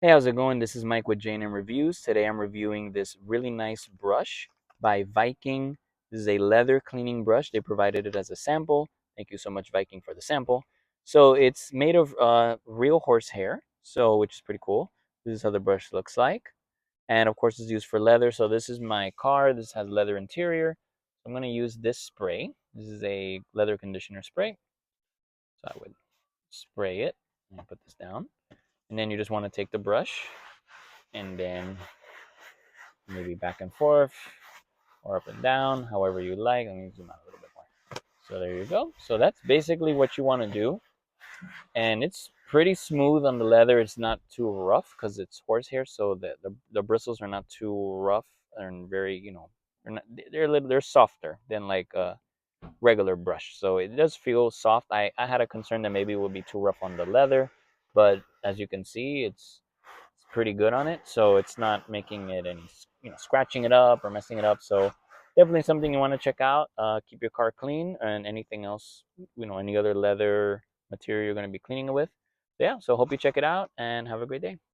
Hey, how's it going? This is Mike with J&M Reviews. Today I'm reviewing this really nice brush by Viking. This is a leather cleaning brush. They provided it as a sample. Thank you so much, Viking, for the sample. So it's made of real horse hair, which is pretty cool. This is how the brush looks like. And of course, it's used for leather. So this is my car. This has leather interior. So I'm going to use this spray. This is a leather conditioner spray. So I would spray it and put this down. And then you just want to take the brush and then maybe back and forth or up and down, however you like. Let me zoom out a little bit more. So there you go. So that's basically what you want to do. And it's pretty smooth on the leather. It's not too rough because it's horsehair, so the bristles are not too rough and very, they're softer than like a regular brush. So it does feel soft. I had a concern that maybe it would be too rough on the leather, but as you can see, it's pretty good on it, so it's not making it any, scratching it up or messing it up. So definitely something you want to check out. Keep your car clean, and anything else, any other leather material you're going to be cleaning it with. So yeah, so hope you check it out and have a great day.